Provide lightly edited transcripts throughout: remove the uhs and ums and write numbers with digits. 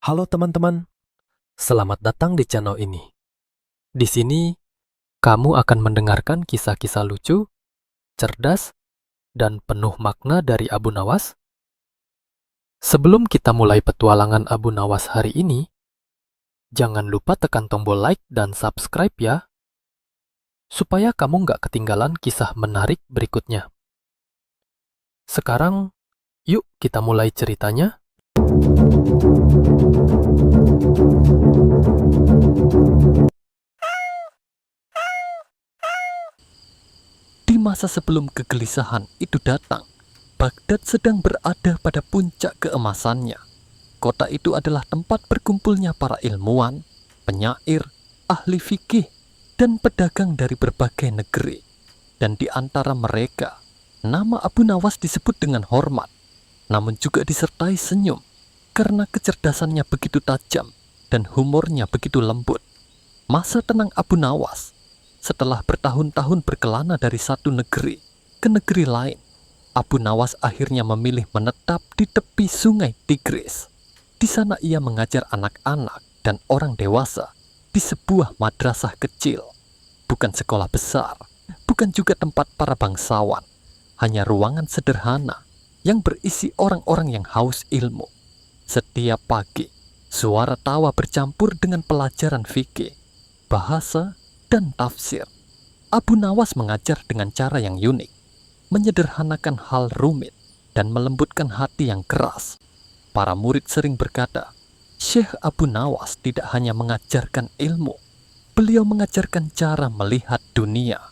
Halo teman-teman, selamat datang di channel ini. Di sini, kamu akan mendengarkan kisah-kisah lucu, cerdas, dan penuh makna dari Abu Nawas. Sebelum kita mulai petualangan Abu Nawas hari ini, jangan lupa tekan tombol like dan subscribe ya, supaya kamu nggak ketinggalan kisah menarik berikutnya. Sekarang, yuk kita mulai ceritanya. Di masa sebelum kegelisahan itu datang, Baghdad sedang berada pada puncak keemasannya. Kota itu adalah tempat berkumpulnya para ilmuwan, penyair, ahli fikih, dan pedagang dari berbagai negeri. Dan di antara mereka, nama Abu Nawas disebut dengan hormat, namun juga disertai senyum, karena kecerdasannya begitu tajam dan humornya begitu lembut. Masa tenang Abu Nawas, setelah bertahun-tahun berkelana dari satu negeri ke negeri lain, Abu Nawas akhirnya memilih menetap di tepi sungai Tigris. Di sana ia mengajar anak-anak dan orang dewasa di sebuah madrasah kecil. Bukan sekolah besar, bukan juga tempat para bangsawan, hanya ruangan sederhana yang berisi orang-orang yang haus ilmu. Setiap pagi, suara tawa bercampur dengan pelajaran fikih, bahasa, dan tafsir. Abu Nawas mengajar dengan cara yang unik, menyederhanakan hal rumit dan melembutkan hati yang keras. Para murid sering berkata, Syekh Abu Nawas tidak hanya mengajarkan ilmu, beliau mengajarkan cara melihat dunia.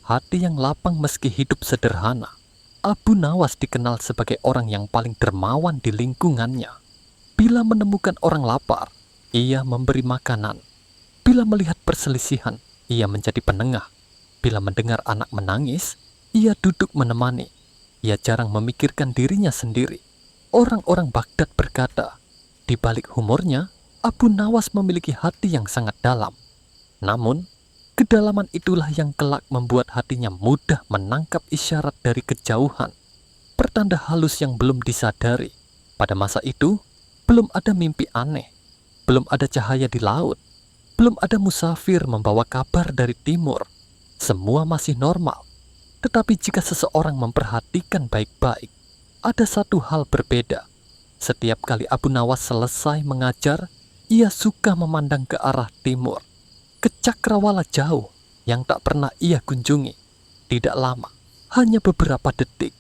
Hati yang lapang meski hidup sederhana. Abu Nawas dikenal sebagai orang yang paling dermawan di lingkungannya. Bila menemukan orang lapar, ia memberi makanan. Bila melihat perselisihan, ia menjadi penengah. Bila mendengar anak menangis, ia duduk menemani. Ia jarang memikirkan dirinya sendiri. Orang-orang Baghdad berkata, di balik humornya, Abu Nawas memiliki hati yang sangat dalam. Namun, kedalaman itulah yang kelak membuat hatinya mudah menangkap isyarat dari kejauhan. Pertanda halus yang belum disadari. Pada masa itu, belum ada mimpi aneh. Belum ada cahaya di laut. Belum ada musafir membawa kabar dari timur. Semua masih normal. Tetapi jika seseorang memperhatikan baik-baik, ada satu hal berbeda. Setiap kali Abu Nawas selesai mengajar, ia suka memandang ke arah timur, ke cakrawala jauh yang tak pernah ia kunjungi. Tidak lama, hanya beberapa detik,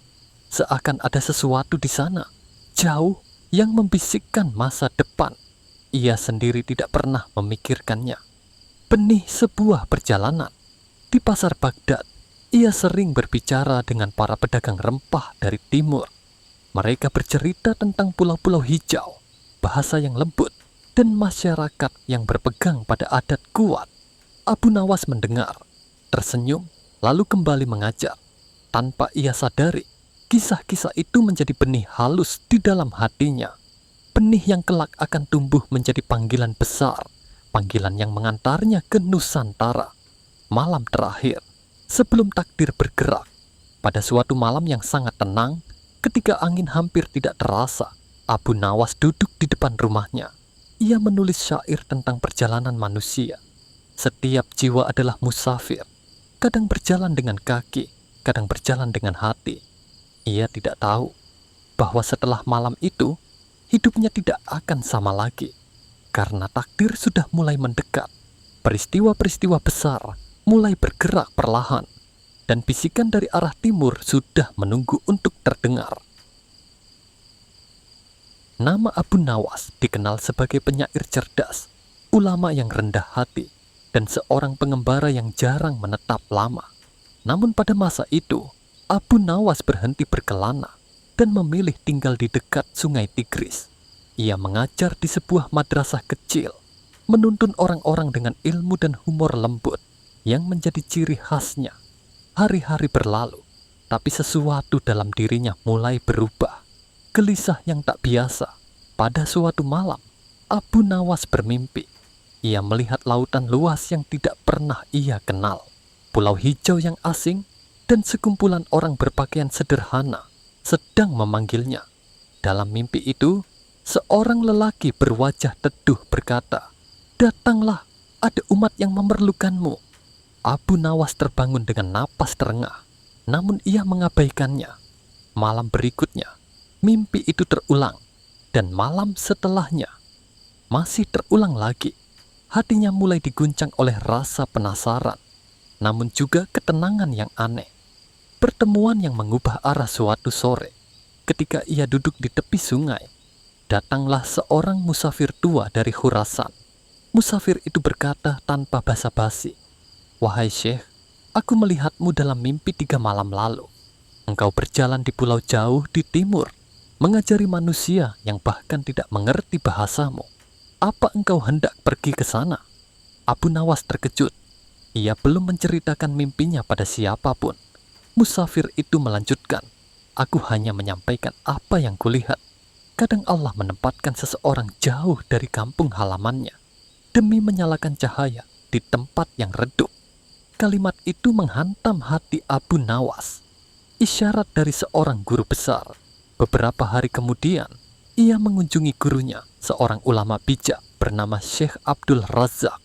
seakan ada sesuatu di sana, jauh yang membisikkan masa depan. Ia sendiri tidak pernah memikirkannya. Benih sebuah perjalanan. Di pasar Baghdad, ia sering berbicara dengan para pedagang rempah dari timur. Mereka bercerita tentang pulau-pulau hijau, bahasa yang lembut, dan masyarakat yang berpegang pada adat kuat. Abu Nawas mendengar, tersenyum, lalu kembali mengajar. Tanpa ia sadari, kisah-kisah itu menjadi benih halus di dalam hatinya. Benih yang kelak akan tumbuh menjadi panggilan besar, panggilan yang mengantarnya ke Nusantara. Malam terakhir, sebelum takdir bergerak, pada suatu malam yang sangat tenang, ketika angin hampir tidak terasa, Abu Nawas duduk di depan rumahnya. Ia menulis syair tentang perjalanan manusia. Setiap jiwa adalah musafir, kadang berjalan dengan kaki, kadang berjalan dengan hati. Ia tidak tahu bahwa setelah malam itu, hidupnya tidak akan sama lagi, karena takdir sudah mulai mendekat. Peristiwa-peristiwa besar mulai bergerak perlahan, dan bisikan dari arah timur sudah menunggu untuk terdengar. Nama Abu Nawas dikenal sebagai penyair cerdas, ulama yang rendah hati, dan seorang pengembara yang jarang menetap lama. Namun pada masa itu, Abu Nawas berhenti berkelana dan memilih tinggal di dekat sungai Tigris. Ia mengajar di sebuah madrasah kecil, menuntun orang-orang dengan ilmu dan humor lembut yang menjadi ciri khasnya. Hari-hari berlalu, tapi sesuatu dalam dirinya mulai berubah. Gelisah yang tak biasa. Pada suatu malam, Abu Nawas bermimpi. Ia melihat lautan luas yang tidak pernah ia kenal, pulau hijau yang asing, dan sekumpulan orang berpakaian sederhana sedang memanggilnya. Dalam mimpi itu, Seorang lelaki berwajah teduh berkata, "Datanglah, ada umat yang memerlukanmu." Abu Nawas terbangun dengan napas terengah, namun ia mengabaikannya. Malam berikutnya, mimpi itu terulang, dan malam setelahnya masih terulang lagi. Hatinya mulai diguncang oleh rasa penasaran, namun juga ketenangan yang aneh. Pertemuan yang mengubah arah suatu sore, ketika ia duduk di tepi sungai, datanglah seorang musafir tua dari Khurasan. Musafir itu berkata tanpa basa-basi, "Wahai Syekh, aku melihatmu dalam mimpi 3 malam lalu. Engkau berjalan di pulau jauh di timur, mengajari manusia yang bahkan tidak mengerti bahasamu. Apa engkau hendak pergi ke sana?" Abu Nawas terkejut. Ia belum menceritakan mimpinya pada siapapun. Musafir itu melanjutkan, "Aku hanya menyampaikan apa yang kulihat. Kadang Allah menempatkan seseorang jauh dari kampung halamannya demi menyalakan cahaya di tempat yang redup." Kalimat itu menghantam hati Abu Nawas. Isyarat dari seorang guru besar. Beberapa hari kemudian, ia mengunjungi gurunya, seorang ulama bijak bernama Syekh Abdul Razak.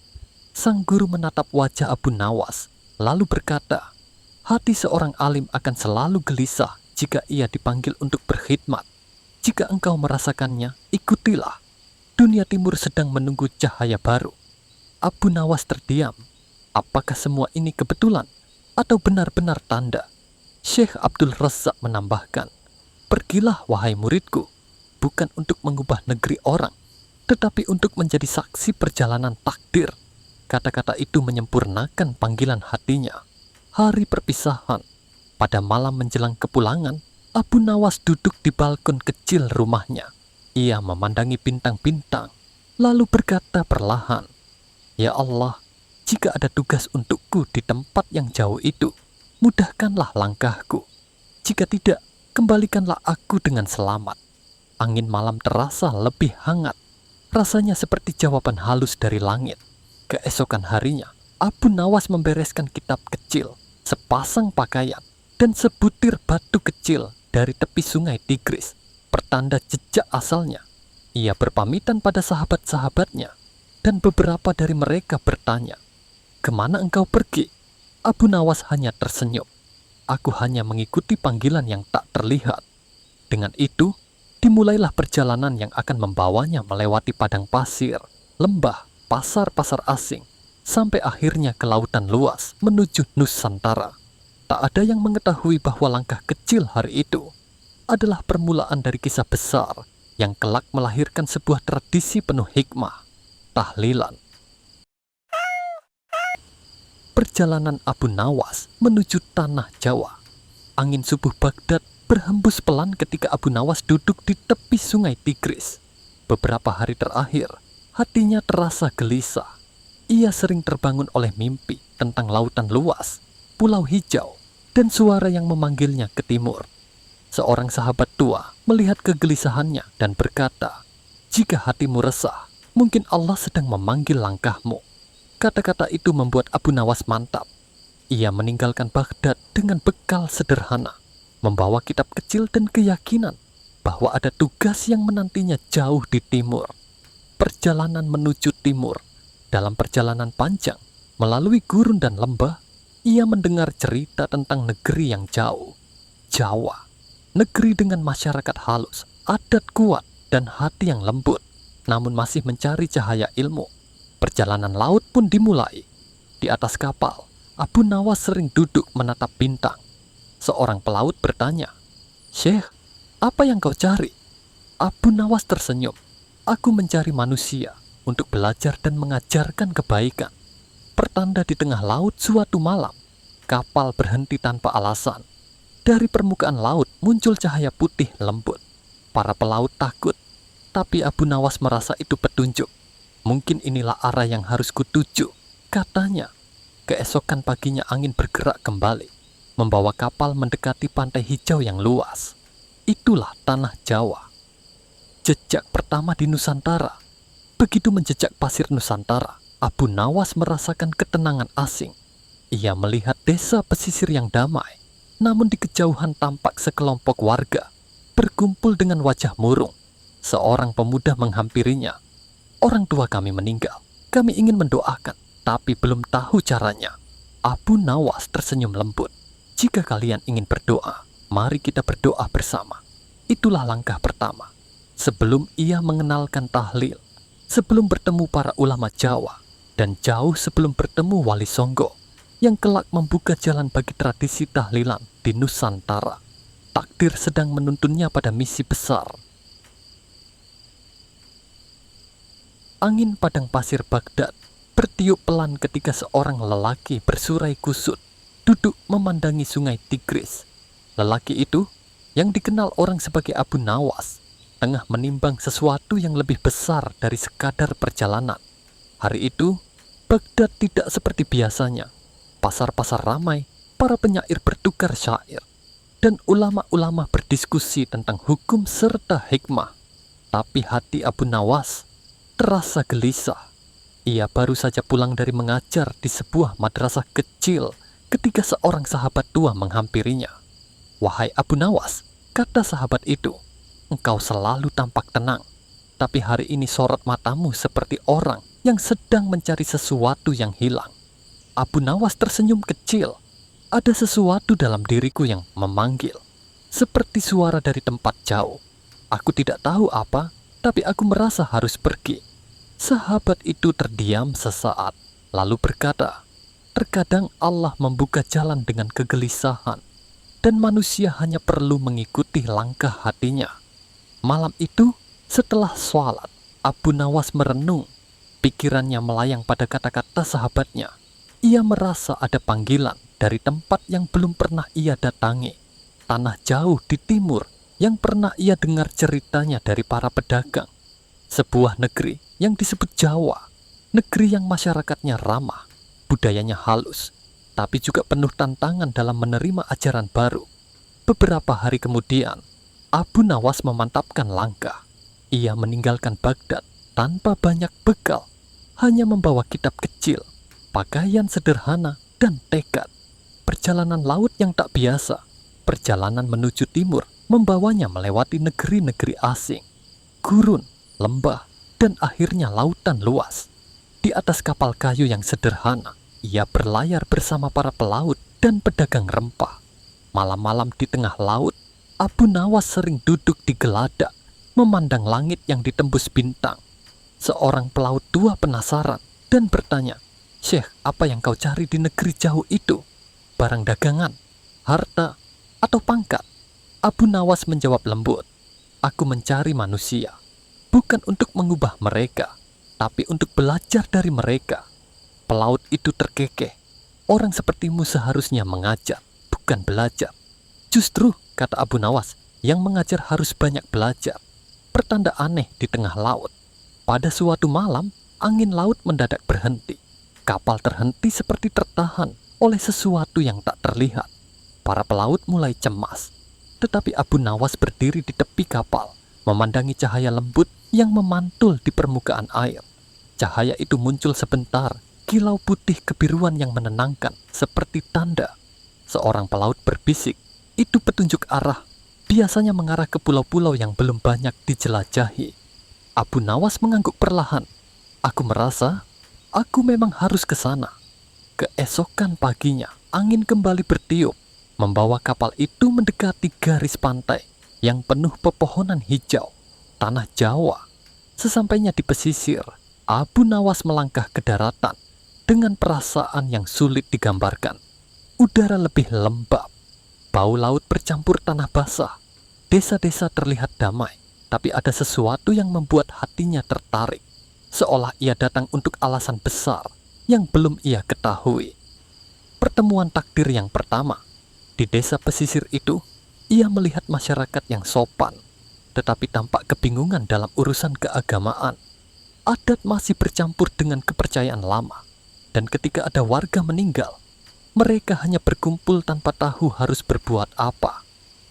Sang guru menatap wajah Abu Nawas, lalu berkata, "Hati seorang alim akan selalu gelisah jika ia dipanggil untuk berkhidmat. Jika engkau merasakannya, ikutilah. Dunia timur sedang menunggu cahaya baru." Abu Nawas terdiam. Apakah semua ini kebetulan atau benar-benar tanda? Syekh Abdul Razak menambahkan, "Pergilah wahai muridku, bukan untuk mengubah negeri orang, tetapi untuk menjadi saksi perjalanan takdir." Kata-kata itu menyempurnakan panggilan hatinya. Hari perpisahan, pada malam menjelang kepulangan, Abu Nawas duduk di balkon kecil rumahnya. Ia memandangi bintang-bintang, lalu berkata perlahan, "Ya Allah, jika ada tugas untukku di tempat yang jauh itu, mudahkanlah langkahku. Jika tidak, kembalikanlah aku dengan selamat." Angin malam terasa lebih hangat. Rasanya seperti jawaban halus dari langit. Keesokan harinya, Abu Nawas membereskan kitab kecil, sepasang pakaian, dan sebutir batu kecil dari tepi sungai Tigris, pertanda jejak asalnya. Ia berpamitan pada sahabat-sahabatnya, dan beberapa dari mereka bertanya, "Kemana engkau pergi?" Abu Nawas hanya tersenyum. "Aku hanya mengikuti panggilan yang tak terlihat." Dengan itu, dimulailah perjalanan yang akan membawanya melewati padang pasir, lembah, pasar-pasar asing, sampai akhirnya ke lautan luas menuju Nusantara. Tak ada yang mengetahui bahwa langkah kecil hari itu adalah permulaan dari kisah besar yang kelak melahirkan sebuah tradisi penuh hikmah, tahlilan. Perjalanan Abu Nawas menuju tanah Jawa. Angin subuh Baghdad berhembus pelan ketika Abu Nawas duduk di tepi sungai Tigris. Beberapa hari terakhir, hatinya terasa gelisah. Ia sering terbangun oleh mimpi tentang lautan luas, pulau hijau, dan suara yang memanggilnya ke timur. Seorang sahabat tua melihat kegelisahannya dan berkata, "Jika hatimu resah, mungkin Allah sedang memanggil langkahmu." Kata-kata itu membuat Abu Nawas mantap. Ia meninggalkan Baghdad dengan bekal sederhana, membawa kitab kecil dan keyakinan bahwa ada tugas yang menantinya jauh di timur. Perjalanan menuju timur. Dalam perjalanan panjang, melalui gurun dan lembah, ia mendengar cerita tentang negeri yang jauh, Jawa. Negeri dengan masyarakat halus, adat kuat, dan hati yang lembut, namun masih mencari cahaya ilmu. Perjalanan laut pun dimulai. Di atas kapal, Abu Nawas sering duduk menatap bintang. Seorang pelaut bertanya, "Syekh, apa yang kau cari?" Abu Nawas tersenyum. "Aku mencari manusia untuk belajar dan mengajarkan kebaikan." Pertanda di tengah laut suatu malam, kapal berhenti tanpa alasan. Dari permukaan laut muncul cahaya putih lembut. Para pelaut takut, tapi Abu Nawas merasa itu petunjuk. "Mungkin inilah arah yang harus kutuju," katanya. Keesokan paginya angin bergerak kembali, membawa kapal mendekati pantai hijau yang luas. Itulah tanah Jawa. Jejak pertama di Nusantara. Begitu menjejak pasir Nusantara, Abu Nawas merasakan ketenangan asing. Ia melihat desa pesisir yang damai, namun di kejauhan tampak sekelompok warga berkumpul dengan wajah murung. Seorang pemuda menghampirinya. "Orang tua kami meninggal. Kami ingin mendoakan, tapi belum tahu caranya." Abu Nawas tersenyum lembut. "Jika kalian ingin berdoa, mari kita berdoa bersama. Itulah langkah pertama. Sebelum ia mengenalkan tahlil, sebelum bertemu para ulama Jawa, dan jauh sebelum bertemu Wali Songo, yang kelak membuka jalan bagi tradisi tahlilan di Nusantara, takdir sedang menuntunnya pada misi besar. Angin padang pasir Baghdad bertiup pelan ketika seorang lelaki bersurai kusut duduk memandangi sungai Tigris. Lelaki itu, yang dikenal orang sebagai Abu Nawas, tengah menimbang sesuatu yang lebih besar dari sekadar perjalanan. Hari itu, Baghdad tidak seperti biasanya. Pasar-pasar ramai, para penyair bertukar syair, dan ulama-ulama berdiskusi tentang hukum serta hikmah. Tapi hati Abu Nawas terasa gelisah. Ia baru saja pulang dari mengajar di sebuah madrasah kecil ketika seorang sahabat tua menghampirinya. "Wahai Abu Nawas," kata sahabat itu, "engkau selalu tampak tenang, tapi hari ini sorot matamu seperti orang yang sedang mencari sesuatu yang hilang." Abu Nawas tersenyum kecil. Ada sesuatu dalam diriku yang memanggil, seperti suara dari tempat jauh. Aku tidak tahu apa, tapi aku merasa harus pergi. Sahabat itu terdiam sesaat, lalu berkata, "Terkadang Allah membuka jalan dengan kegelisahan, dan manusia hanya perlu mengikuti langkah hatinya." Malam itu, setelah sholat, Abu Nawas merenung. Pikirannya melayang pada kata-kata sahabatnya. Ia merasa ada panggilan dari tempat yang belum pernah ia datangi. Tanah jauh di timur yang pernah ia dengar ceritanya dari para pedagang. Sebuah negeri yang disebut Jawa. Negeri yang masyarakatnya ramah, budayanya halus, tapi juga penuh tantangan dalam menerima ajaran baru. Beberapa hari kemudian, Abu Nawas memantapkan langkah. Ia meninggalkan Baghdad tanpa banyak bekal, hanya membawa kitab kecil, pakaian sederhana, dan tekad. Perjalanan laut yang tak biasa, perjalanan menuju timur, membawanya melewati negeri-negeri asing, gurun, lembah, dan akhirnya lautan luas. Di atas kapal kayu yang sederhana, ia berlayar bersama para pelaut dan pedagang rempah. Malam-malam di tengah laut, Abu Nawas sering duduk di geladak, memandang langit yang ditembus bintang. Seorang pelaut tua penasaran dan bertanya, "Syekh, apa yang kau cari di negeri jauh itu? Barang dagangan, harta, atau pangkat?" Abu Nawas menjawab lembut, "Aku mencari manusia, bukan untuk mengubah mereka, tapi untuk belajar dari mereka." Pelaut itu terkekeh. "Orang sepertimu seharusnya mengajar, bukan belajar." "Justru," kata Abu Nawas, "yang mengajar harus banyak belajar." Pertanda aneh di tengah laut. Pada suatu malam, angin laut mendadak berhenti. Kapal terhenti seperti tertahan oleh sesuatu yang tak terlihat. Para pelaut mulai cemas. Tetapi Abu Nawas berdiri di tepi kapal, memandangi cahaya lembut yang memantul di permukaan air. Cahaya itu muncul sebentar, kilau putih kebiruan yang menenangkan, seperti tanda. Seorang pelaut berbisik, "Itu petunjuk arah, biasanya mengarah ke pulau-pulau yang belum banyak dijelajahi." Abu Nawas mengangguk perlahan. "Aku merasa, aku memang harus ke sana." Keesokan paginya, angin kembali bertiup, membawa kapal itu mendekati garis pantai yang penuh pepohonan hijau, tanah Jawa. Sesampainya di pesisir, Abu Nawas melangkah ke daratan dengan perasaan yang sulit digambarkan. Udara lebih lembab, bau laut bercampur tanah basah. Desa-desa terlihat damai, tapi ada sesuatu yang membuat hatinya tertarik, seolah ia datang untuk alasan besar yang belum ia ketahui. Pertemuan takdir yang pertama. Di desa pesisir itu, ia melihat masyarakat yang sopan, tetapi tampak kebingungan dalam urusan keagamaan. Adat masih bercampur dengan kepercayaan lama, dan ketika ada warga meninggal, mereka hanya berkumpul tanpa tahu harus berbuat apa.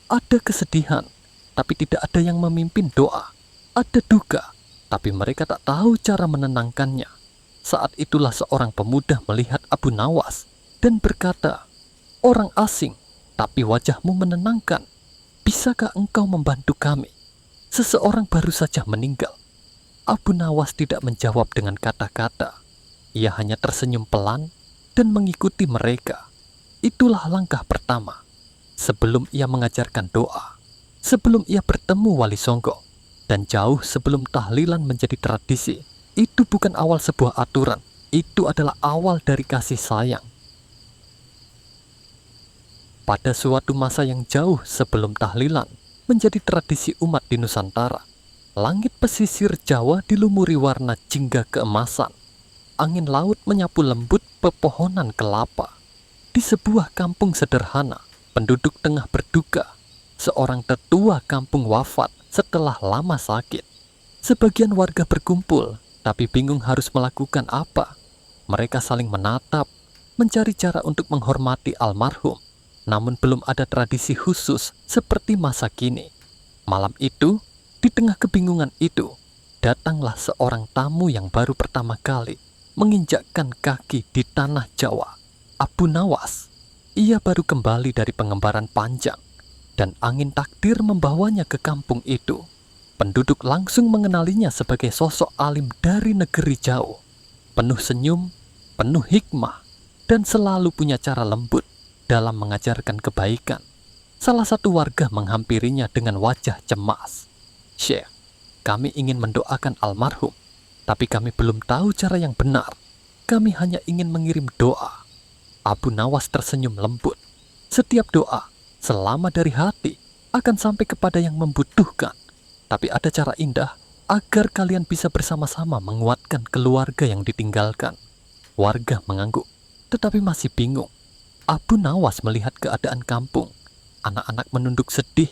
Ada kesedihan, tapi tidak ada yang memimpin doa. Ada duka, tapi mereka tak tahu cara menenangkannya. Saat itulah seorang pemuda melihat Abu Nawas dan berkata, "Orang asing, tapi wajahmu menenangkan. Bisakah engkau membantu kami?" Seseorang baru saja meninggal. Abu Nawas tidak menjawab dengan kata-kata. Ia hanya tersenyum pelan dan mengikuti mereka. Itulah langkah pertama. Sebelum ia mengajarkan doa, sebelum ia bertemu Wali Songo, dan jauh sebelum tahlilan menjadi tradisi, itu bukan awal sebuah aturan. Itu adalah awal dari kasih sayang. Pada suatu masa yang jauh sebelum tahlilan menjadi tradisi umat di Nusantara, langit pesisir Jawa dilumuri warna jingga keemasan. Angin laut menyapu lembut pepohonan kelapa. Di sebuah kampung sederhana, penduduk tengah berduka. Seorang tetua kampung wafat setelah lama sakit. Sebagian warga berkumpul, tapi bingung harus melakukan apa. Mereka saling menatap, mencari cara untuk menghormati almarhum. Namun belum ada tradisi khusus seperti masa kini. Malam itu, di tengah kebingungan itu, datanglah seorang tamu yang baru pertama kali menginjakkan kaki di tanah Jawa. Abu Nawas. Ia baru kembali dari pengembaraan panjang, dan angin takdir membawanya ke kampung itu. Penduduk langsung mengenalinya sebagai sosok alim dari negeri jauh. Penuh senyum, penuh hikmah, dan selalu punya cara lembut dalam mengajarkan kebaikan. Salah satu warga menghampirinya dengan wajah cemas. "Syekh, kami ingin mendoakan almarhum, tapi kami belum tahu cara yang benar. Kami hanya ingin mengirim doa." Abu Nawas tersenyum lembut. Setiap doa, selama dari hati, akan sampai kepada yang membutuhkan. Tapi ada cara indah agar kalian bisa bersama-sama menguatkan keluarga yang ditinggalkan. Warga mengangguk, tetapi masih bingung. Abu Nawas melihat keadaan kampung. Anak-anak menunduk sedih.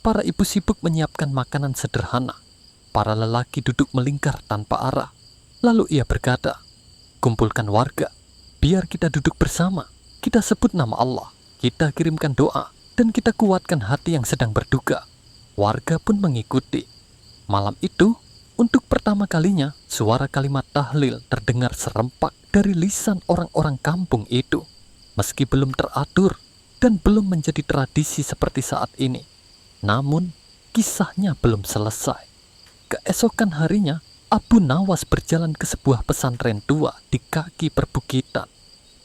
Para ibu sibuk menyiapkan makanan sederhana. Para lelaki duduk melingkar tanpa arah. Lalu ia berkata, "Kumpulkan warga, biar kita duduk bersama. Kita sebut nama Allah, kita kirimkan doa, dan kita kuatkan hati yang sedang berduka." Warga pun mengikuti. Malam itu, untuk pertama kalinya, suara kalimat tahlil terdengar serempak dari lisan orang-orang kampung itu. Meski belum teratur dan belum menjadi tradisi seperti saat ini, namun kisahnya belum selesai. Keesokan harinya, Abu Nawas berjalan ke sebuah pesantren tua di kaki perbukitan.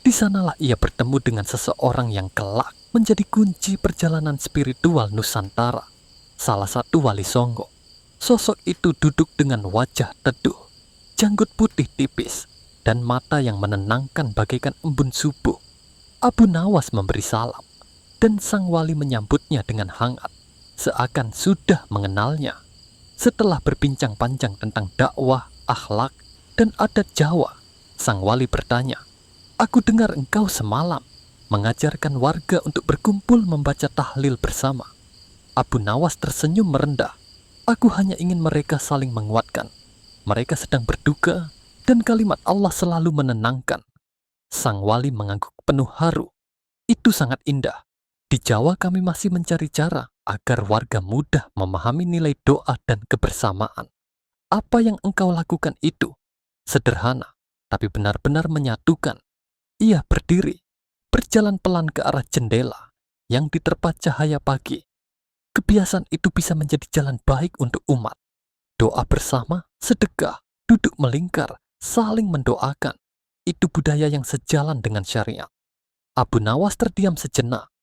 Di sanalah ia bertemu dengan seseorang yang kelak menjadi kunci perjalanan spiritual Nusantara. Salah satu Wali Songo. Sosok itu duduk dengan wajah teduh, janggut putih tipis, dan mata yang menenangkan bagaikan embun subuh. Abu Nawas memberi salam, dan sang wali menyambutnya dengan hangat, seakan sudah mengenalnya. Setelah berbincang panjang tentang dakwah, akhlak, dan adat Jawa, sang wali bertanya, "Aku dengar engkau semalam mengajarkan warga untuk berkumpul membaca tahlil bersama." Abu Nawas tersenyum merendah. "Aku hanya ingin mereka saling menguatkan. Mereka sedang berduka, dan kalimat Allah selalu menenangkan." Sang wali mengangguk penuh haru. "Itu sangat indah. Di Jawa kami masih mencari cara agar warga mudah memahami nilai doa dan kebersamaan. Apa yang engkau lakukan itu sederhana, tapi benar-benar menyatukan." Ia berdiri, berjalan pelan ke arah jendela yang diterpa cahaya pagi. Kebiasaan itu bisa menjadi jalan baik untuk umat. Doa bersama, sedekah, duduk melingkar, saling mendoakan. Itu budaya yang sejalan dengan syariat. Abu Nawas terdiam sejenak,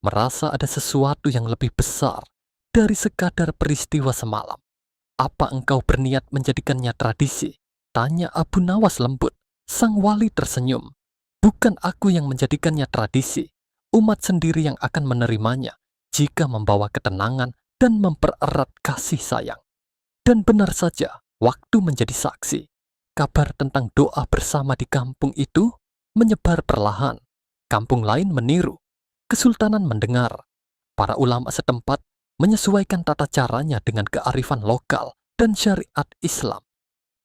merasa ada sesuatu yang lebih besar dari sekadar peristiwa semalam. "Apa engkau berniat menjadikannya tradisi?" tanya Abu Nawas lembut. Sang wali tersenyum. "Bukan aku yang menjadikannya tradisi. Umat sendiri yang akan menerimanya jika membawa ketenangan dan mempererat kasih sayang." Dan benar saja, waktu menjadi saksi. Kabar tentang doa bersama di kampung itu menyebar perlahan. Kampung lain meniru. Kesultanan mendengar. Para ulama setempat menyesuaikan tata caranya dengan kearifan lokal dan syariat Islam.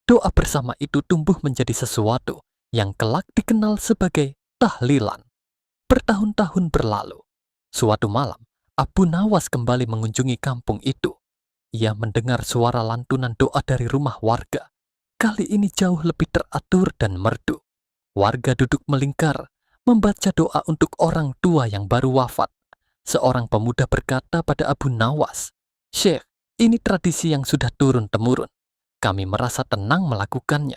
Doa bersama itu tumbuh menjadi sesuatu yang kelak dikenal sebagai tahlilan. Bertahun-tahun berlalu. Suatu malam, Abu Nawas kembali mengunjungi kampung itu. Ia mendengar suara lantunan doa dari rumah warga. Kali ini jauh lebih teratur dan merdu. Warga duduk melingkar, membaca doa untuk orang tua yang baru wafat. Seorang pemuda berkata pada Abu Nawas, "Syekh, Ini tradisi yang sudah turun-temurun. Kami merasa tenang melakukannya.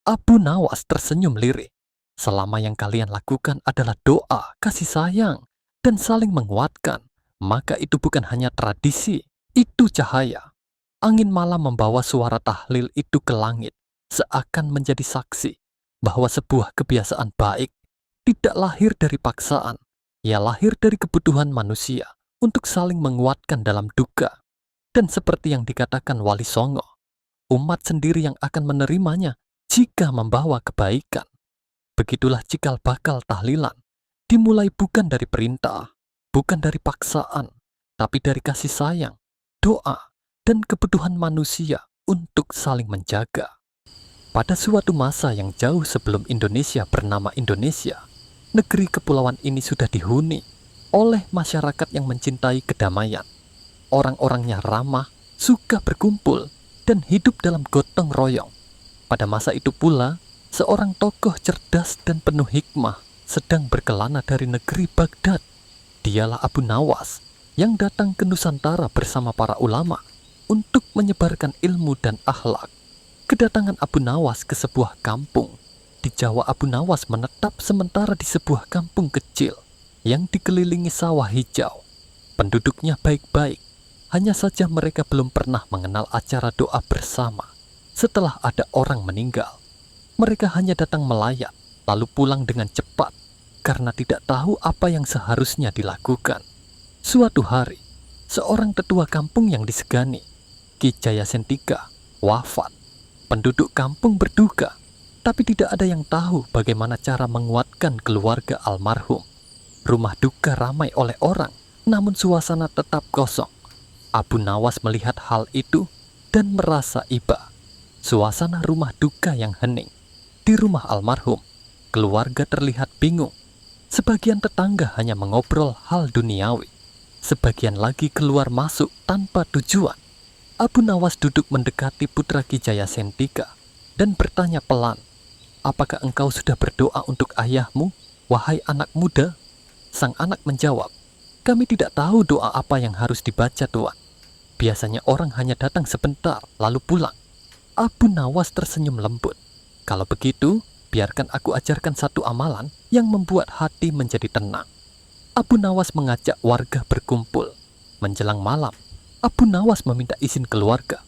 Abu Nawas tersenyum lirih. Selama yang kalian lakukan adalah doa, kasih sayang, dan saling menguatkan, maka itu bukan hanya tradisi, itu cahaya. Angin malam membawa suara tahlil itu ke langit, seakan menjadi saksi bahwa sebuah kebiasaan baik tidak lahir dari paksaan, ia lahir dari kebutuhan manusia untuk saling menguatkan dalam duka. Dan seperti yang dikatakan Wali Songo, umat sendiri yang akan menerimanya jika membawa kebaikan. Begitulah cikal bakal tahlilan, dimulai bukan dari perintah, bukan dari paksaan, tapi dari kasih sayang, doa, dan kebutuhan manusia untuk saling menjaga. Pada suatu masa yang jauh sebelum Indonesia bernama Indonesia, negeri kepulauan ini sudah dihuni oleh masyarakat yang mencintai kedamaian. Orang-orangnya ramah, suka berkumpul, dan hidup dalam gotong royong. Pada masa itu pula, seorang tokoh cerdas dan penuh hikmah sedang berkelana dari negeri Baghdad. Dialah Abu Nawas yang datang ke Nusantara bersama para ulama untuk menyebarkan ilmu dan akhlak. Kedatangan Abu Nawas ke sebuah kampung di Jawa. Abu Nawas menetap sementara di sebuah kampung kecil yang dikelilingi sawah hijau. Penduduknya baik-baik, hanya saja mereka belum pernah mengenal acara doa bersama. Setelah ada orang meninggal, mereka hanya datang melayat, lalu pulang dengan cepat, karena tidak tahu apa yang seharusnya dilakukan. Suatu hari, seorang tetua kampung yang disegani, Ki Jaya Sentika, wafat. Penduduk kampung berduka, tapi tidak ada yang tahu bagaimana cara menguatkan keluarga almarhum. Rumah duka ramai oleh orang, namun suasana tetap kosong. Abu Nawas melihat hal itu dan merasa iba. Suasana rumah duka yang hening. Di rumah almarhum, keluarga terlihat bingung. Sebagian tetangga hanya mengobrol hal duniawi. Sebagian lagi keluar masuk tanpa tujuan. Abu Nawas duduk mendekati putra Ki Jaya Sentika dan bertanya pelan, "Apakah engkau sudah berdoa untuk ayahmu, wahai anak muda?" Sang anak menjawab, "Kami tidak tahu doa apa yang harus dibaca, Tuan. Biasanya orang hanya datang sebentar, lalu pulang." Abu Nawas tersenyum lembut. "Kalau begitu, biarkan aku ajarkan satu amalan yang membuat hati menjadi tenang." Abu Nawas mengajak warga berkumpul. Menjelang malam, Abu Nawas meminta izin keluarga